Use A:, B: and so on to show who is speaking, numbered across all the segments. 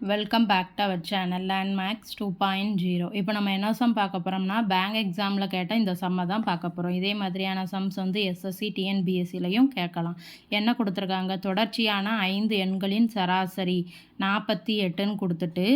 A: Welcome back to our channel Landmax 2.0. இப்போ நம்ம என்ன சம் பார்க்க போகிறோம்னா பேங்க் எக்ஸாமில் கேட்ட இந்த சம்மை தான் பார்க்க போகிறோம். இதே மாதிரியான சம்ஸ் வந்து எஸ்எஸ்சி டிஎன்பிஎஸ்சிலையும் கேட்கலாம். என்ன கொடுத்துருக்காங்க, தொடர்ச்சியான 5 எண்களின் சராசரி 48ன்னு கொடுத்துட்டு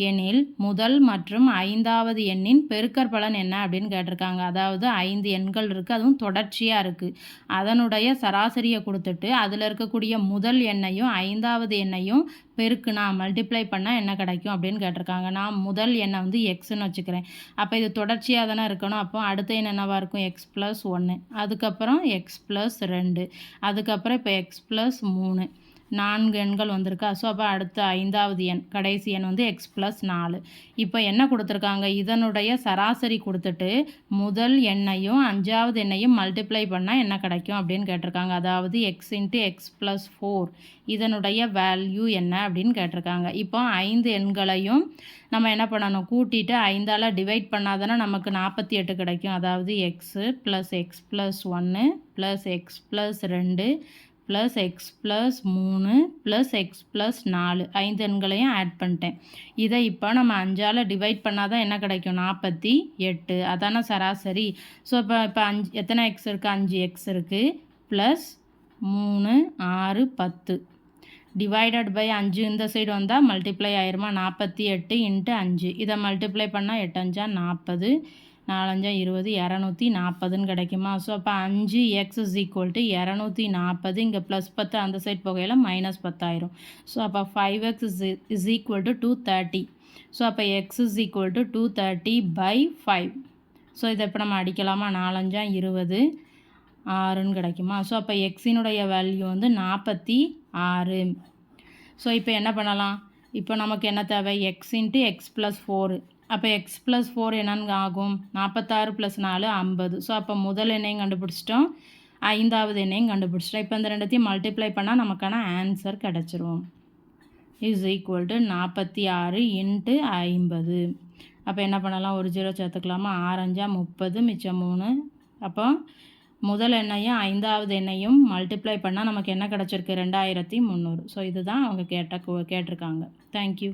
A: எனில் முதல் மற்றும் 5வது எண்ணின் பெருக்கற்பலன் என்ன அப்படின்னு கேட்டிருக்காங்க. அதாவது 5 எண்கள் இருக்குது, அதுவும் தொடர்ச்சியாக இருக்குது. அதனுடைய சராசரியை கொடுத்துட்டு அதில் இருக்கக்கூடிய முதல் எண்ணையும் 5வது எண்ணையும் பெருக்குனா மல்டிப்ளை பண்ணால் என்ன கிடைக்கும் அப்படின்னு கேட்டிருக்காங்க. நான் முதல் எண்ணை வந்து எக்ஸ்ன்னு வச்சுக்கிறேன். அப்போ இது தொடர்ச்சியாக தானே இருக்கணும். அப்போ அடுத்த எண் என்னவாக இருக்கும், x+1, அதுக்கப்புறம் x+2, அதுக்கப்புறம் இப்போ x+3, 4 எண்கள் வந்திருக்கா. ஸோ அப்போ அடுத்த 5வது எண், கடைசி எண் வந்து x+4. இப்போ என்ன கொடுத்துருக்காங்க, இதனுடைய சராசரி கொடுத்துட்டு முதல் எண்ணையும் 5வது எண்ணையும் மல்டிப்ளை பண்ணால் என்ன கிடைக்கும் அப்படின்னு கேட்டிருக்காங்க. அதாவது x × x+4 இதனுடைய வேல்யூ என்ன அப்படின்னு கேட்டிருக்காங்க. இப்போ 5 எண்களையும் நம்ம என்ன பண்ணணும், கூட்டிட்டு 5ஆல் டிவைட் பண்ணாதானே நமக்கு 48 கிடைக்கும். அதாவது x + x+1 + x+2 + x+3 + x+4 5 எண்களையும் ஆட் பண்ணிட்டேன். இதை இப்போ நம்ம 5ஆல் டிவைட் பண்ணால் தான் என்ன கிடைக்கும், 48. அதான சராசரி. ஸோ இப்போ 5 எத்தனை எக்ஸ் இருக்குது, 5x இருக்குது, ப்ளஸ் 3 6 10 டிவைடட் பை 5 இந்த சைடு வந்தால் மல்டிப்ளை ஆயிருமா, 48 × 5. இதை மல்டிப்ளை பண்ணால் 8 5 40, 4 5 20, 240ன்னு கிடைக்குமா. ஸோ அப்போ 5x = 240. இங்கே +10 அந்த சைட் போகையில் -10 ஆயிரும். ஸோ அப்போ 5x = 230. ஸோ அப்போ x = 230/5. ஸோ இதை இப்போ நம்ம அடிக்கலாமா, 4 5 20, 6ன்னு கிடைக்குமா. ஸோ அப்போ எக்ஸினுடைய வேல்யூ வந்து 46. ஸோ இப்போ என்ன பண்ணலாம், இப்போ நமக்கு என்ன தேவை, x × x+4. அப்போ x+4 என்னன்னு ஆகும், 46 + 4 50. ஸோ அப்போ முதல் எண்ணையும் கண்டுபிடிச்சிட்டோம், 5வது எண்ணையும் கண்டுபிடிச்சிட்டோம். இப்போ இந்த ரெண்டத்தையும் மல்டிப்ளை பண்ணால் நமக்கான ஆன்சர் கிடச்சிரும். = 46 × 50. அப்போ என்ன பண்ணலாம், ஒரு 0 சேர்த்துக்கலாமா, 6 5 30, மிச்சம் 3. அப்போ முதல் எண்ணையும் 5வது எண்ணையும் மல்டிப்ளை பண்ணால் நமக்கு என்ன கிடச்சிருக்கு, 2300. ஸோ இதுதான் அவங்க கேட்டிருக்காங்க. தேங்க்யூ.